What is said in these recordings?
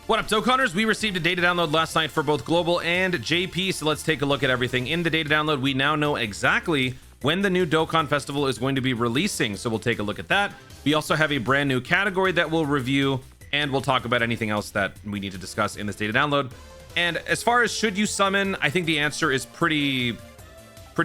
What up, Dokkaners? We received a data download last night for both Global and JP, so let's take a look at everything. In the data download, we now know exactly when the new Dokkan Festival is going to be releasing, so we'll take a look at that. We also have a brand new category that we'll review, and we'll talk about anything else that we need to discuss in this data download. And as far as should you summon, I think the answer is pretty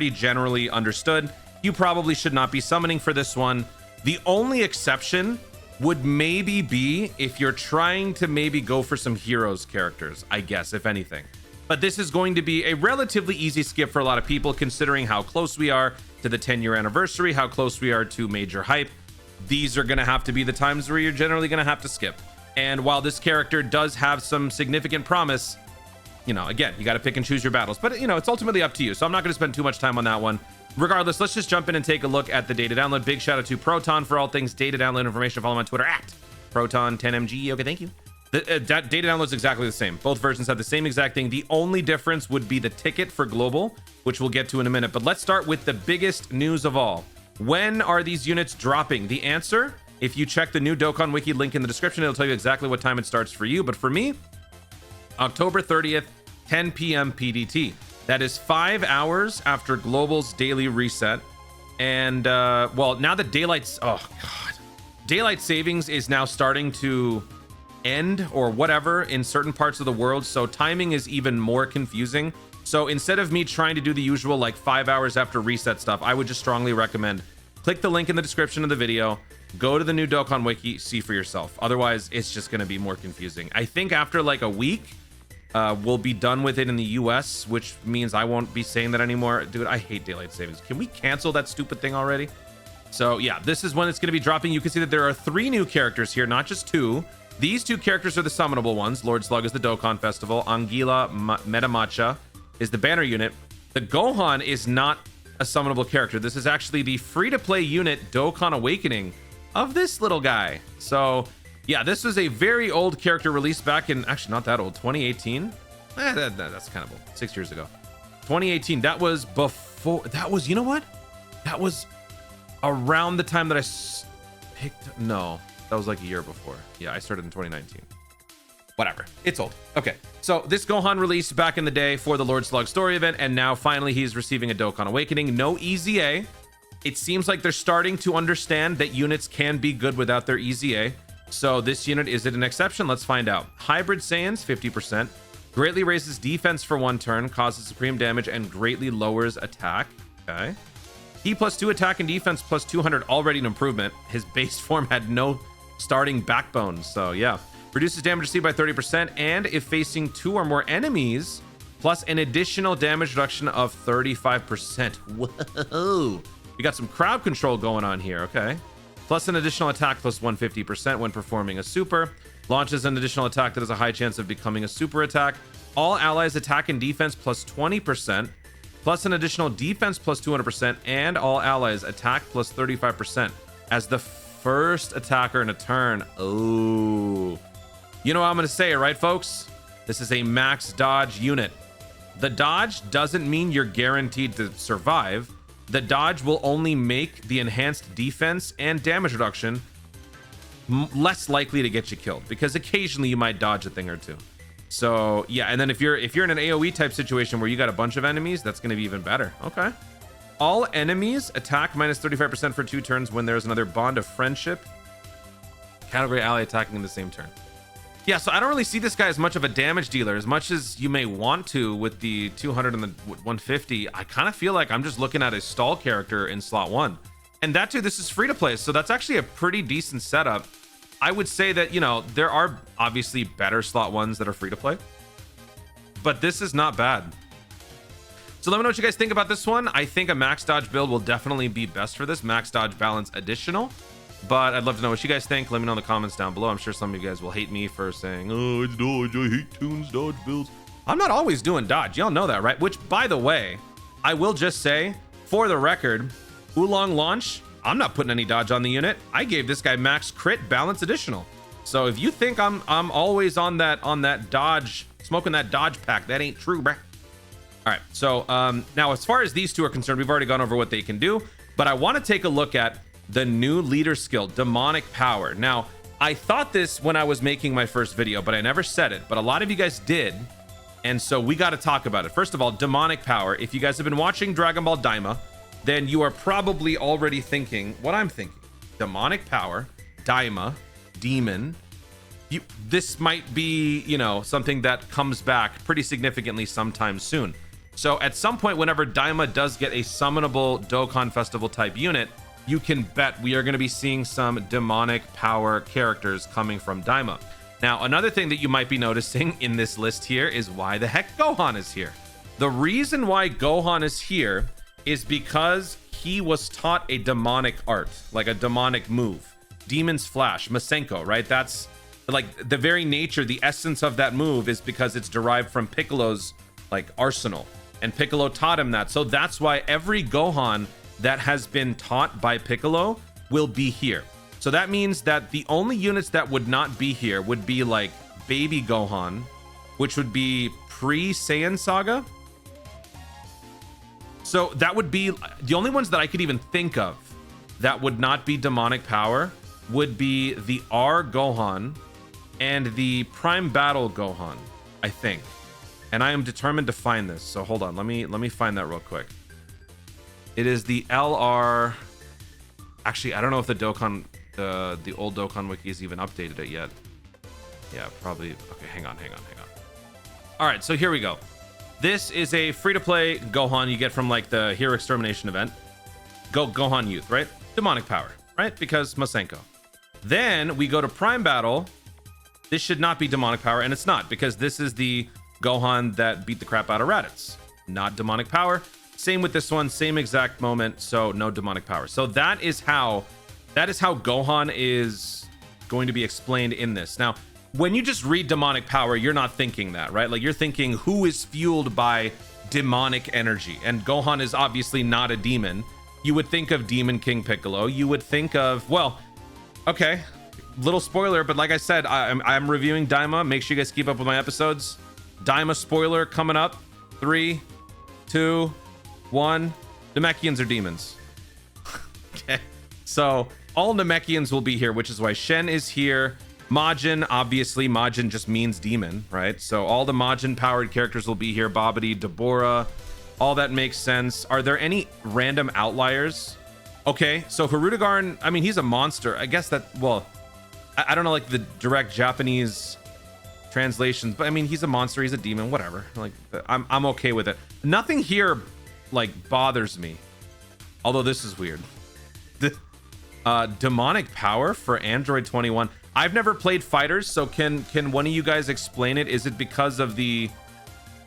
generally understood. You probably should not be summoning for this one. The only exception would maybe be if you're trying to maybe go for some heroes characters, I guess, if anything. But this is going to be a relatively easy skip for a lot of people, considering how close we are to the 10-year anniversary, how close we are to major hype. These are going to have to be the times where you're generally going to have to skip. And while this character does have some significant promise, you know, again, you got to pick and choose your battles. But, you know, it's ultimately up to you. So I'm not going to spend too much time on that one. Regardless, let's just jump in and take a look at the data download. Big shout out to Proton for all things data download information. Follow him on Twitter at Proton10mg. Okay, thank you. The data download is exactly the same. Both versions have the same exact thing. The only difference would be the ticket for global, which we'll get to in a minute. But let's start with the biggest news of all. When are these units dropping? The answer, if you check the new Dokkan Wiki link in the description, it'll tell you exactly what time it starts for you. But for me, October 30th, 10 p.m. PDT. That is 5 hours after Global's daily reset. And, well, now that daylight savings is now starting to end or whatever in certain parts of the world. So timing is even more confusing. So instead of me trying to do the usual, like 5 hours after reset stuff, I would just strongly recommend click the link in the description of the video, go to the new Dokkan Wiki, see for yourself. Otherwise, it's just going to be more confusing. I think after like a week, we'll be done with it in the US, which means I won't be saying that anymore. Dude, I hate daylight savings. Can we cancel that stupid thing already? So yeah, this is when it's going to be dropping. You can see that there are 3 new characters here, not just 2. These 2 characters are the summonable ones. Lord Slug is the Dokkan Festival. Anguilla Metamacha is the banner unit. The Gohan is not a summonable character. This is actually the free-to-play unit Dokkan Awakening of this little guy. So yeah, this was a very old character released back in, actually not that old, 2018. That's kind of old, 6 years ago. 2018, that was before, that was, you know what? That was around the time that I picked, no, that was like a year before. Yeah, I started in 2019. Whatever, it's old. Okay, so this Gohan released back in the day for the Lord Slug story event, and now finally he's receiving a Dokkan Awakening. No EZA. It seems like they're starting to understand that units can be good without their EZA. So this unit, is it an exception? Let's find out. Hybrid Saiyans, 50%. Greatly raises defense for 1 turn, causes supreme damage, and greatly lowers attack. Okay. He +2 attack and defense +200, already an improvement. His base form had no starting backbone. So yeah. Reduces damage received by 30%, and if facing 2 or more enemies, plus an additional damage reduction of 35%. Whoa. We got some crowd control going on here. Okay. Plus an additional attack plus 150% when performing a super. Launches an additional attack that has a high chance of becoming a super attack. All allies attack and defense plus 20%. Plus an additional defense plus 200%. And all allies attack plus 35% as the first attacker in a turn. Oh. You know what I'm going to say, right, folks? This is a max dodge unit. The dodge doesn't mean you're guaranteed to survive. The dodge will only make the enhanced defense and damage reduction less likely to get you killed, because occasionally you might dodge a thing or 2. So yeah, and then if you're in an AoE type situation where you got a bunch of enemies, that's going to be even better. Okay. All enemies attack minus 35% for 2 turns when there's another bond of friendship. Category ally attacking in the same turn. Yeah, so I don't really see this guy as much of a damage dealer as much as you may want to with the 200 and the 150. I kind of feel like I'm just looking at a stall character in slot 1. And that too, this is free to play, so that's actually a pretty decent setup. I would say that, you know, there are obviously better slot 1s that are free to play, but this is not bad. So let me know what you guys think about this one. I think a max dodge build will definitely be best for this. Max dodge balance additional. But I'd love to know what you guys think. Let me know in the comments down below. I'm sure some of you guys will hate me for saying, oh, it's dodge, I hate tunes, dodge builds. I'm not always doing dodge. Y'all know that, right? Which, by the way, I will just say, for the record, Oolong launch, I'm not putting any dodge on the unit. I gave this guy max crit balance additional. So if you think I'm always on that dodge, smoking that dodge pack, that ain't true, bruh. All right, so now as far as these 2 are concerned, we've already gone over what they can do, but I want to take a look at the new leader skill, demonic power. Now, I thought this when I was making my first video, but I never said it, but a lot of you guys did. And so we got to talk about it. First of all, demonic power. If you guys have been watching Dragon Ball Daima, then you are probably already thinking what I'm thinking. Demonic power, Daima, demon. This might be, you know, something that comes back pretty significantly sometime soon. So at some point, whenever Daima does get a summonable Dokkan Festival type unit, you can bet we are going to be seeing some demonic power characters coming from Daima. Now, another thing that you might be noticing in this list here is why the heck Gohan is here. The reason why Gohan is here is because he was taught a demonic art, like a demonic move. Demon's Flash, Masenko, right? That's like the very nature, the essence of that move is because it's derived from Piccolo's like arsenal. And Piccolo taught him that. So that's why every Gohan that has been taught by Piccolo will be here. So that means that the only units that would not be here would be like Baby Gohan, which would be pre-Saiyan Saga. So that would be the only ones that I could even think of that would not be demonic power would be the R Gohan and the Prime Battle Gohan, I think. And I am determined to find this. So hold on, let me find that real quick. It is the LR. Actually, I don't know if the Dokkan, the old Dokkan Wiki has even updated it yet. Yeah, probably. Okay, hang on. All right, so here we go. This is a free-to-play Gohan you get from like the Hero Extermination event. Gohan Youth, right? Demonic power, right? Because Masenko. Then we go to Prime Battle. This should not be demonic power, and it's not, because this is the Gohan that beat the crap out of Raditz. Not demonic power. Same with this one, same exact moment, so no demonic power. So that is how Gohan is going to be explained in this. Now, when you just read demonic power, you're not thinking that, right? Like, you're thinking who is fueled by demonic energy, and Gohan is obviously not a demon. You would think of Demon King Piccolo. You would think of, well, okay, little spoiler, but like I said, I'm reviewing Daima. Make sure you guys keep up with my episodes. Daima spoiler coming up. 3, 2, 1. Namekians are demons. Okay, so all Namekians will be here, which is why Shen is here. Majin, obviously, Majin just means demon, right? So all the Majin powered characters will be here. Babidi, Deborah, all that makes sense. Are there any random outliers? Okay, so Hirudegarn, I mean, he's a monster. I guess that, well, I don't know, like the direct Japanese translations, but I mean, he's a monster, he's a demon, whatever. Like, I'm okay with it. Nothing here like bothers me, although this is weird. Demonic power for Android 21. I've never played fighters, so can one of you guys explain it? Is it because of the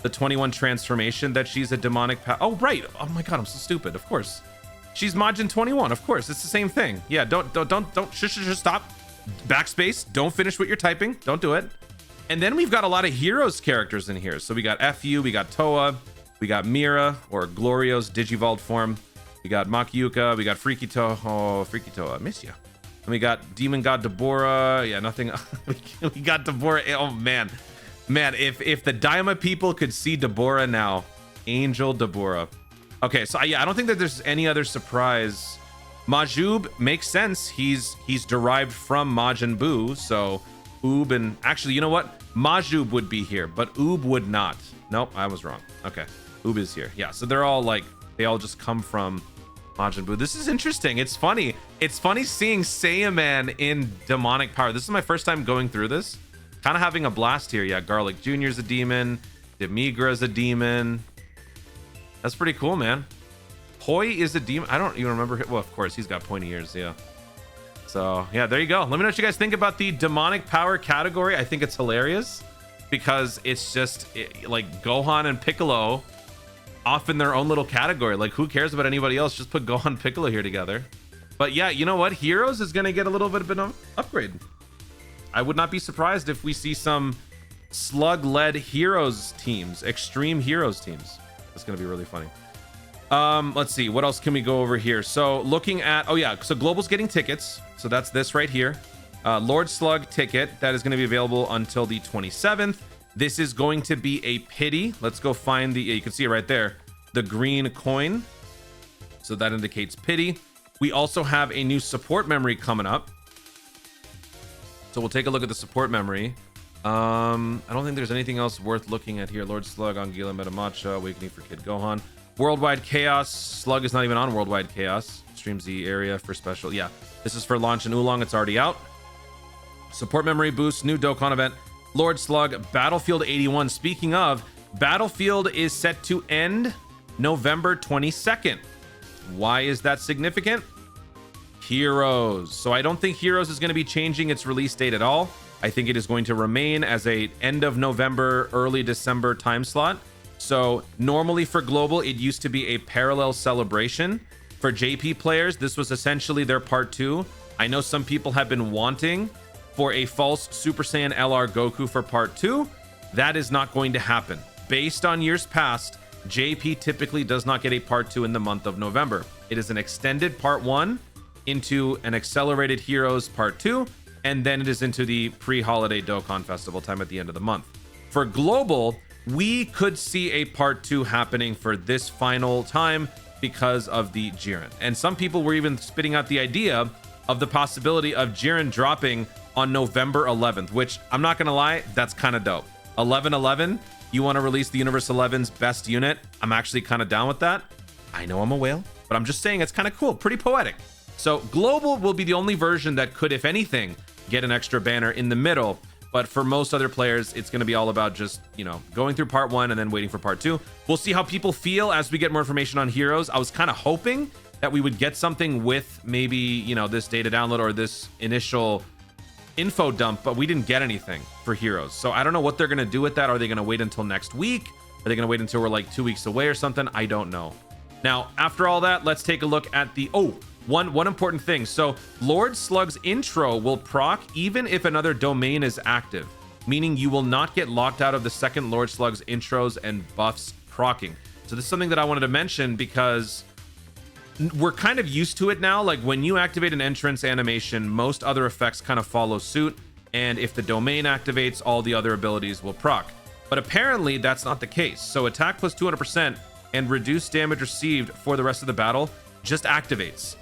21 transformation that she's a demonic power? Oh, right. Oh my god, I'm so stupid. Of course, she's Majin 21. Of course, it's the same thing. Yeah, don't shush, stop. Backspace. Don't finish what you're typing. Don't do it. And then we've got a lot of heroes characters in here. So we got FU, we got Toa, we got Mira, or Glorio's Digivolve form. We got Makyuka, we got Freaky Toa, I miss ya. And we got Demon God Deborah. Yeah, nothing. We got Deborah. Oh man, if the Daima people could see Deborah now, Angel Deborah. Okay, so yeah, I don't think that there's any other surprise. Majub makes sense. He's derived from Majin Buu, so Oob, and actually, you know what? Majub would be here, but Oob would not. Nope, I was wrong. Okay, Oob is here. Yeah, so they're all like, they all just come from Majin Buu. This is interesting. It's funny. It's funny seeing Saiyaman in demonic power. This is my first time going through this. Kind of having a blast here. Yeah, Garlic Jr. is a demon. Demigra is a demon. That's pretty cool, man. Poi is a demon. I don't even remember. Well, of course, he's got pointy ears. Yeah. So, yeah, there you go. Let me know what you guys think about the demonic power category. I think it's hilarious because it's just like Gohan and Piccolo off in their own little category. Like, who cares about anybody else? Just put Gohan and Piccolo here together. But yeah, you know what? Heroes is going to get a little bit of an upgrade. I would not be surprised if we see some slug-led heroes teams, extreme heroes teams. It's going to be really funny. Let's see, what else can we go over here? So looking at, oh yeah, so Global's getting tickets. So that's this right here. Lord Slug ticket that is going to be available until the 27th. This is going to be a pity. Let's go find the, you can see it right there, the green coin. So that indicates pity. We also have a new support memory coming up. So we'll take a look at the support memory. I don't think there's anything else worth looking at here. Lord Slug, Anguilla, Metamacha, Awakening for Kid Gohan. Worldwide Chaos. Slug is not even on Worldwide Chaos. Streams the area for special. Yeah, this is for launch in Oolong. It's already out. Support memory boost, new Dokkan event. Lord Slug, Battlefield 81. Speaking of, Battlefield is set to end November 22nd. Why is that significant? Heroes. So I don't think Heroes is going to be changing its release date at all. I think it is going to remain as a end of November, early December time slot. So normally for global, it used to be a parallel celebration. For JP players, this was essentially their part 2. I know some people have been wanting for a false Super Saiyan LR Goku for part 2. That is not going to happen. Based on years past, JP typically does not get a part 2 in the month of November. It is an extended part 1 into an accelerated Heroes part 2, and then it is into the pre-holiday Dokkan Festival time at the end of the month. For global, we could see a part 2 happening for this final time because of the Jiren. And some people were even spitting out the idea of the possibility of Jiren dropping on November 11th, which I'm not gonna lie, that's kind of dope. 11/11, you want to release the Universe 11's best unit? I'm actually kind of down with that. I know I'm a whale, but I'm just saying it's kind of cool, pretty poetic. So global will be the only version that could, if anything, get an extra banner in the middle. But for most other players, it's going to be all about just, you know, going through part 1 and then waiting for part 2. We'll see how people feel as we get more information on Heroes. I was kind of hoping that we would get something with maybe, you know, this data download or this initial info dump, but we didn't get anything for Heroes. So I don't know what they're going to do with that. Are they going to wait until next week? Are they going to wait until we're like 2 weeks away or something? I don't know. Now, after all that, let's take a look at the... One important thing. So Lord Slug's intro will proc even if another domain is active, meaning you will not get locked out of the second Lord Slug's intros and buffs procking. So this is something that I wanted to mention because we're kind of used to it now. Like when you activate an entrance animation, most other effects kind of follow suit. And if the domain activates, all the other abilities will proc. But apparently that's not the case. So attack plus 200% and reduce damage received for the rest of the battle just activates.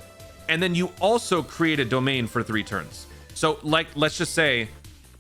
And then you also create a domain for 3 turns. So like, let's just say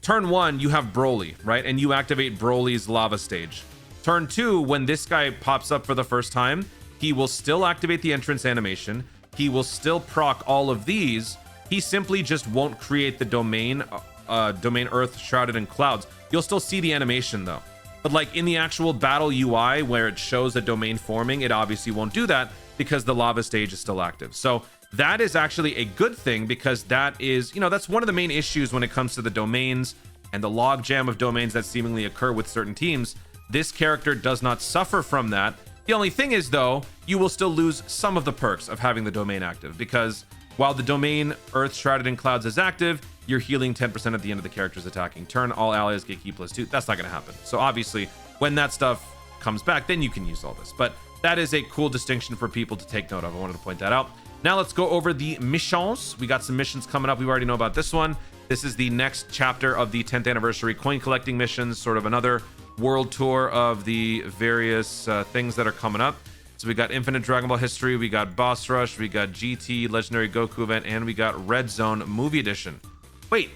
turn 1, you have Broly, right? And you activate Broly's lava stage. Turn 2, when this guy pops up for the first time, he will still activate the entrance animation. He will still proc all of these. He simply just won't create the domain Earth shrouded in clouds. You'll still see the animation though. But like in the actual battle UI where it shows a domain forming, it obviously won't do that because the lava stage is still active. So that is actually a good thing because that is, you know, that's one of the main issues when it comes to the domains and the logjam of domains that seemingly occur with certain teams. This character does not suffer from that. The only thing is though, you will still lose some of the perks of having the domain active because while the domain Earth Shrouded in Clouds is active, you're healing 10% at the end of the character's attacking turn. All allies get key plus 2. That's not going to happen. So obviously when that stuff comes back, then you can use all this. But that is a cool distinction for people to take note of. I wanted to point that out. Now let's go over the missions. We got some missions coming up. We already know about this one. This is the next chapter of the 10th anniversary coin collecting missions, sort of another world tour of the various things that are coming up. So we got Infinite Dragon Ball History, we got Boss Rush, we got GT Legendary Goku event, and we got Red Zone Movie Edition. Wait,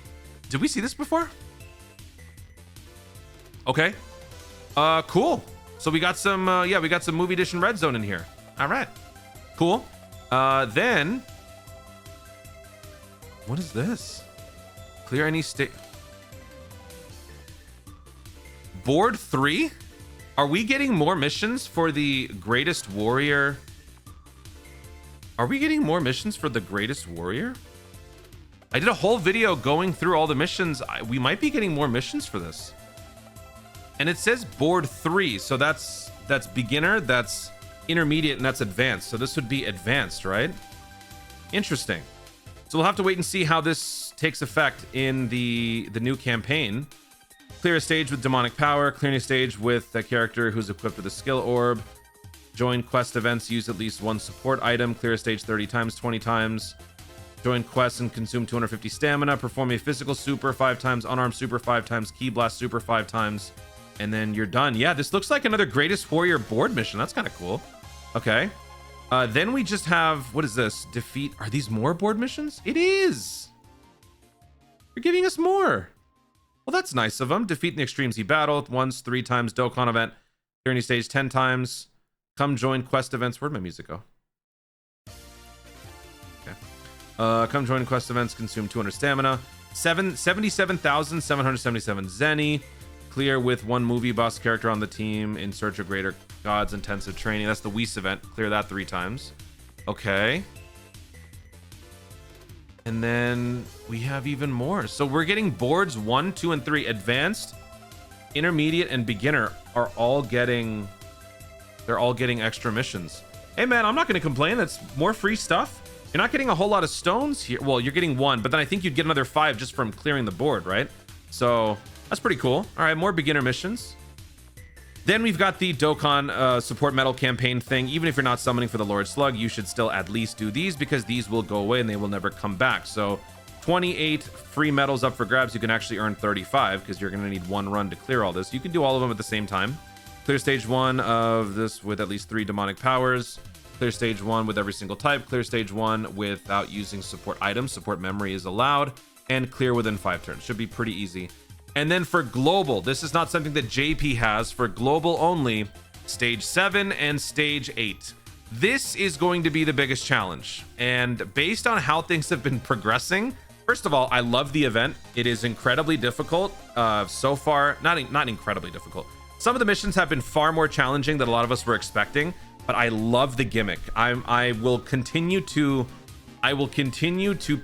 did we see this before? Okay. Cool. So we got some, we got some Movie Edition Red Zone in here. All right. Cool. Then what is this? Clear any state. Board 3? Are we getting more missions for the Greatest Warrior? Are we getting more missions for the Greatest Warrior? I did a whole video going through all the missions. We might be getting more missions for this. And it says board 3. So that's beginner, that's intermediate, and that's advanced. So this would be advanced, right? Interesting. So we'll have to wait and see how this takes effect in the new campaign. Clear a stage with demonic power. Clearing a stage with a character who's equipped with a skill orb. Join quest events. Use at least 1 support item. Clear a stage 30 times, 20 times. Join quests and consume 250 stamina. Perform a physical super 5 times. Unarmed super 5 times. Key blast super 5 times. And then you're done. Yeah, this looks like another Greatest Warrior board mission. That's kind of cool. Okay. Then we just have, what is this? Defeat. Are these more board missions? It is. You're giving us more. Well, that's nice of them. Defeat in the Extreme Z battle once, 3 times. Dokkan event. Journey stage 10 times. Come join quest events. Where'd my music go? Okay. Come join quest events. Consume 200 stamina. 77,777 Zenny. Clear with 1 movie boss character on the team in search of greater gods. Intensive training. That's the Whis event. Clear that 3 times. Okay. And then we have even more. So we're getting boards 1, 2, and 3. Advanced, intermediate, and beginner are all getting... They're all getting extra missions. Hey, man, I'm not going to complain. That's more free stuff. You're not getting a whole lot of stones here. Well, you're getting 1, but then I think you'd get another 5 just from clearing the board, right? So that's pretty cool. All right, more beginner missions. Then we've got the Dokkan support medal campaign thing. Even if you're not summoning for the Lord Slug, you should still at least do these because these will go away and they will never come back. So 28 free medals up for grabs. You can actually earn 35 because you're going to need 1 run to clear all this. You can do all of them at the same time. Clear stage 1 of this with at least 3 demonic powers. Clear stage 1 with every single type. Clear stage 1 without using support items. Support memory is allowed. And clear within 5 turns. Should be pretty easy. And then for global, this is not something that JP has. For global only, stage 7 and stage 8. This is going to be the biggest challenge. And based on how things have been progressing, first of all, I love the event. It is incredibly difficult. So far, not incredibly difficult. Some of the missions have been far more challenging than a lot of us were expecting, but I love the gimmick. I will continue to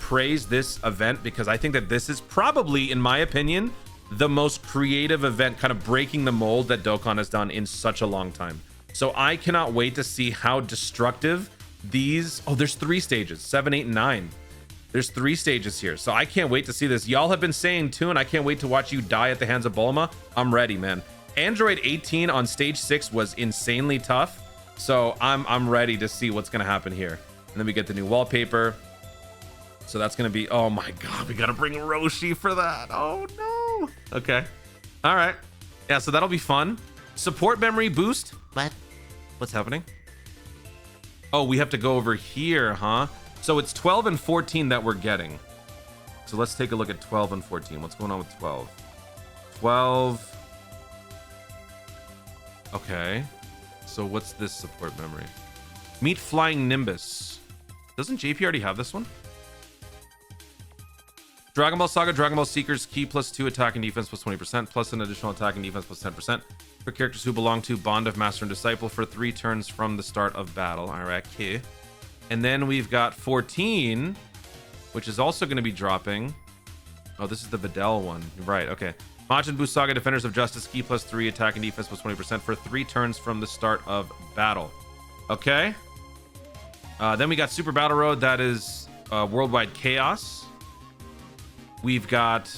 praise this event because I think that this is probably, in my opinion, the most creative event, kind of breaking the mold that Dokkan has done in such a long time. So I cannot wait to see how destructive these... Oh, there's 3 stages, 7, 8, and 9. There's 3 stages here. So I can't wait to see this. Y'all have been saying too, and I can't wait to watch you die at the hands of Bulma. I'm ready, man. Android 18 on stage 6 was insanely tough. So I'm ready to see what's going to happen here. And then we get the new wallpaper. So that's going to be... Oh my God, we got to bring Roshi for that. Oh no. Okay. All right. Yeah, so that'll be fun. Support memory boost. What? What's happening? Oh, we have to go over here, huh? So it's 12 and 14 that we're getting. So let's take a look at 12 and 14. What's going on with 12? 12. Okay. So what's this support memory? Meet Flying Nimbus. Doesn't JP already have this one? Dragon Ball Saga, Dragon Ball Seekers, key +2 attack and defense +20%, plus an additional attack and defense +10% for characters who belong to Bond of Master and Disciple for 3 turns from the start of battle. All right, okay. And then we've got 14, which is also going to be dropping. Oh, this is the Videl one. Right, okay. Majin Buu Saga, Defenders of Justice, key +3 attack and defense +20% for 3 turns from the start of battle. Okay. Then we got Super Battle Road. That is Worldwide Chaos. We've got...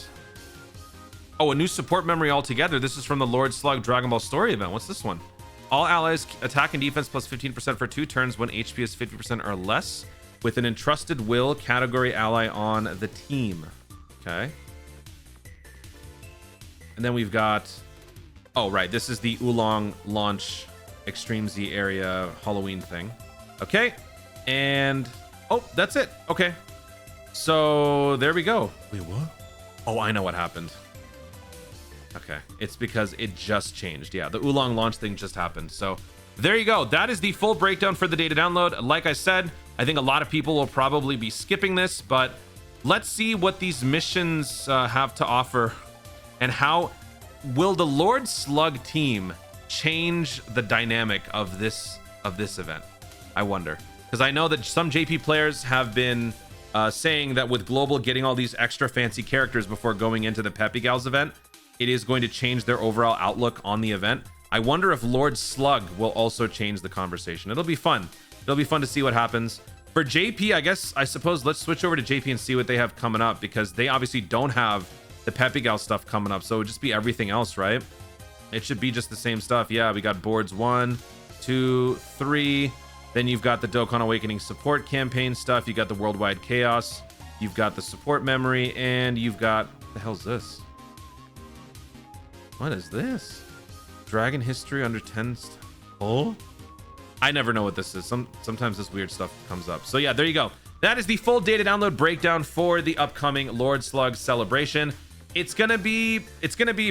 Oh, a new support memory altogether. This is from the Lord Slug Dragon Ball Story event. What's this one? All allies attack and defense +15% for 2 turns when HP is 50% or less with an entrusted will category ally on the team. Okay. And then we've got... Oh, right. This is the Oolong launch Extreme Z area Halloween thing. Okay. And... Oh, that's it. Okay. So there we go. Wait, what? Oh, I know what happened. Okay. It's because it just changed. Yeah, the Oolong launch thing just happened. So there you go. That is the full breakdown for the data download. Like I said, I think a lot of people will probably be skipping this, but let's see what these missions have to offer and how will the Lord Slug team change the dynamic of this event. I wonder, because I know that some JP players have been saying that with Global getting all these extra fancy characters before going into the Peppy Gals event, it is going to change their overall outlook on the event. I wonder if Lord Slug will also change the conversation. It'll be fun. It'll be fun to see what happens. For JP, I suppose let's switch over to JP and see what they have coming up, because they obviously don't have the Peppy Gal stuff coming up. So it would just be everything else, right? It should be just the same stuff. Yeah, we got boards 1, 2, 3. Then you've got the Dokkan Awakening support campaign stuff. You got the Worldwide Chaos. You've got the support memory, and you've got... What the hell's this? What is this? Dragon history under 10... Oh? I never know what this is. Sometimes this weird stuff comes up. So yeah, there you go. That is the full data download breakdown for the upcoming Lord Slug celebration. It's gonna be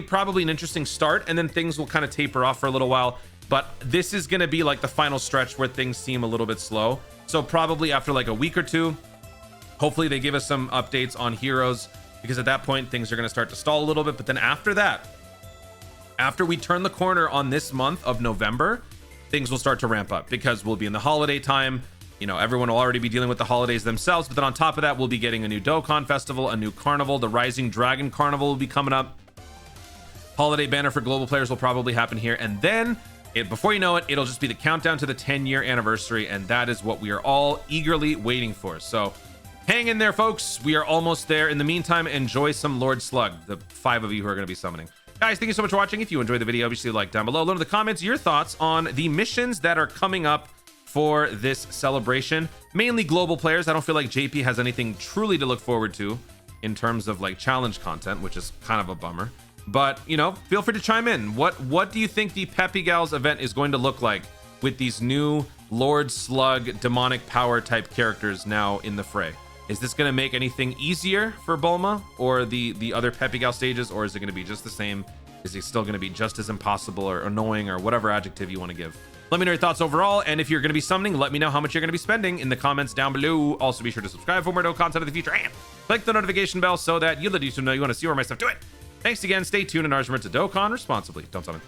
probably an interesting start, and then things will kind of taper off for a little while. But this is gonna be like the final stretch where things seem a little bit slow. So probably after like a week or two, hopefully they give us some updates on heroes, because at that point things are gonna start to stall a little bit. But then after that, after we turn the corner on this month of November, things will start to ramp up, because we'll be in the holiday time. You know, everyone will already be dealing with the holidays themselves, but then on top of that, we'll be getting a new Dokkan festival, a new carnival. The Rising Dragon Carnival will be coming up. Holiday banner for global players will probably happen here, and then before you know it, it'll just be the countdown to the 10-year anniversary, and that is what we are all eagerly waiting for. So hang in there, folks. We are almost there. In the meantime, enjoy some Lord Slug, the 5 of you who are going to be summoning. Guys, thank you so much for watching. If you enjoyed the video, obviously like down below. Let me know in the comments your thoughts on the missions that are coming up for this celebration. Mainly global players. I don't feel like JP has anything truly to look forward to in terms of like challenge content, which is kind of a bummer. But, you know, feel free to chime in. What do you think the Peppy Gals event is going to look like with these new Lord Slug demonic power type characters now in the fray? Is this going to make anything easier for Bulma or the other Peppy Gal stages, or is it going to be just the same? Is it still going to be just as impossible or annoying or whatever adjective you want to give? Let me know your thoughts overall, and if you're going to be summoning, let me know how much you're going to be spending in the comments down below. Also, be sure to subscribe for more Dokkan content in the future, and click the notification bell so that you'll let YouTube know you want to see more of my stuff. Do it! Thanks again, stay tuned, and remember to Dokkan responsibly. Don't summon.